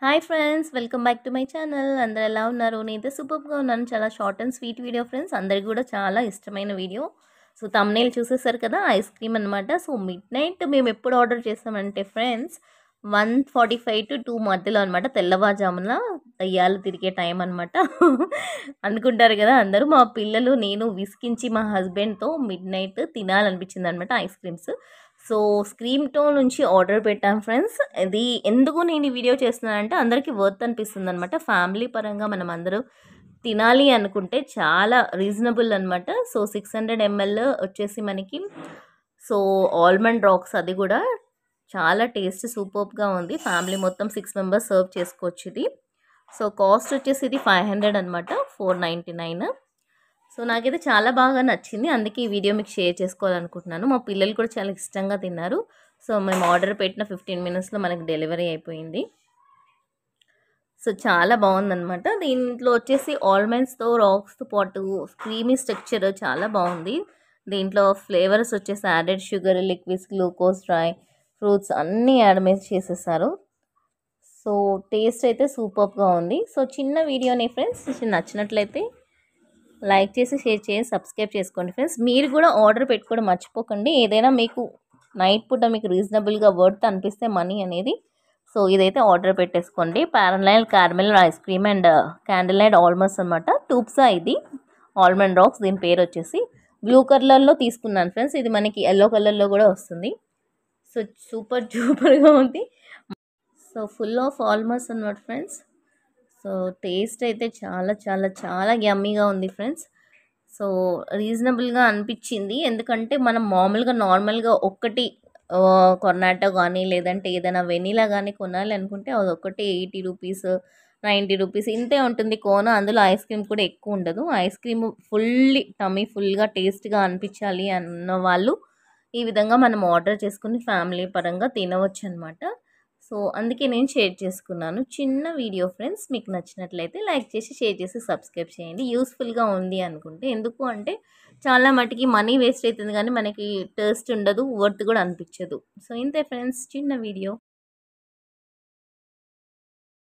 Hi friends, welcome back to my channel. అందరూ ఎలా ఉన్నారు? నేనైతే సూపర్గా ఉన్నాను. చాలా short and sweet video friends, అందరికి కూడా చాలా ఇష్టమైన వీడియో. సో తమ్నేల్ చూసేసారు కదా, ఐస్ క్రీమ్ అనమాట. సో మిడ్ నైట్ మేము ఎప్పుడు ఆర్డర్ చేసామంటే ఫ్రెండ్స్ 1:45 to 2 మధ్యలో అనమాట. తెల్లవారుజామున దయ్యాలు తిరిగే టైం అనమాట. అనుకుంటారు కదా అందరూ. మా పిల్లలు నేను విసికించి మా హస్బెండ్తో మిడ్ నైట్ తినాలనిపించింది అనమాట ఐస్ క్రీమ్స్. సో స్క్రీమ్‌టో నుంచి ఆర్డర్ పెట్టాం ఫ్రెండ్స్. ఇది ఎందుకు నేను ఈ వీడియో చేస్తున్నానంటే అందరికీ వర్త్ అనిపిస్తుందనమాట. ఫ్యామిలీ పరంగా మనం అందరూ తినాలి అనుకుంటే చాలా రీజనబుల్ అనమాట. సో 600 ml వచ్చేసి మనకి సో ఆల్మండ్ రాక్స్, అది కూడా చాలా టేస్ట్ సూపర్బ్‌గా ఉంది. ఫ్యామిలీ మొత్తం 6 మెంబర్స్ సర్వ్ చేసుకోవచ్చు ఇది. సో కాస్ట్ వచ్చేసి ఇది 500 అనమాట, 499. సో నాకైతే చాలా బాగా నచ్చింది. అందుకే ఈ వీడియో మీకు షేర్ చేసుకోవాలనుకుంటున్నాను. మా పిల్లలు కూడా చాలా ఇష్టంగా తిన్నారు. సో మేము ఆర్డర్ పెట్టిన 15 మినిట్స్లో మనకి డెలివరీ అయిపోయింది. సో చాలా బాగుందనమాట. దీంట్లో వచ్చేసి ఆల్మండ్స్తో రాక్స్తో పాటు క్రీమీ స్ట్రక్చర్ చాలా బాగుంది. దీంట్లో ఫ్లేవర్స్ వచ్చేసి added sugar, liquids, glucose, dry fruits అన్నీ యాడ్ చేసేసారు. సో టేస్ట్ అయితే సూపర్గా ఉంది. సో చిన్న వీడియోని ఫ్రెండ్స్, నచ్చినట్లయితే లైక్ చేసి, షేర్ చేసి, సబ్స్క్రైబ్ చేసుకోండి ఫ్రెండ్స్. మీరు కూడా ఆర్డర్ పెట్టుకోవడం మర్చిపోకండి. ఏదైనా మీకు నైట్ పూట మీకు రీజనబుల్గా వర్త్ అనిపిస్తే మనీ అనేది, సో ఇదైతే ఆర్డర్ పెట్టేసుకోండి. Parallel caramel ice cream and candle light almonds అనమాట. టూప్సా ఇది ఆల్మండ్ రాక్స్, దీని పేరు వచ్చేసి. బ్లూ కలర్లో తీసుకున్నాను ఫ్రెండ్స్. ఇది మనకి ఎల్లో కలర్లో కూడా వస్తుంది. సో సూపర్గా ఉంది. సో ఫుల్ ఆఫ్ ఆల్మండ్స్ అనమాట ఫ్రెండ్స్. సో టేస్ట్ అయితే చాలా చాలా చాలా యమ్మీగా ఉంది ఫ్రెండ్స్. సో రీజనబుల్గా అనిపించింది. ఎందుకంటే మనం మామూలుగా నార్మల్గా ఒక్కటి కొర్నాటో కానీ లేదంటే ఏదైనా వెనీలా కానీ కొనాలి అనుకుంటే అదొక్కటి 80 రూపీస్, 90 రూపీస్ ఇంతే ఉంటుంది కోన. అందులో ఐస్ క్రీమ్ కూడా ఎక్కువ ఉండదు. ఐస్ క్రీమ్ టమ్మీ ఫుల్గా టేస్ట్గా అనిపించాలి అన్న వాళ్ళు ఈ విధంగా మనం ఆర్డర్ చేసుకుని ఫ్యామిలీ పరంగా తినవచ్చు అనమాట. సో అందుకే నేను షేర్ చేసుకున్నాను. చిన్న వీడియో ఫ్రెండ్స్, మీకు నచ్చినట్లయితే లైక్ చేసి, షేర్ చేసి, సబ్స్క్రైబ్ చేయండి. యూస్ఫుల్గా ఉంది అనుకుంటే. ఎందుకు అంటే చాలా మటుకి మనీ వేస్ట్ అవుతుంది కానీ మనకి టేస్ట్ ఉండదు, వర్త్ కూడా అనిపించదు. సో ఇంతే ఫ్రెండ్స్, చిన్న వీడియో.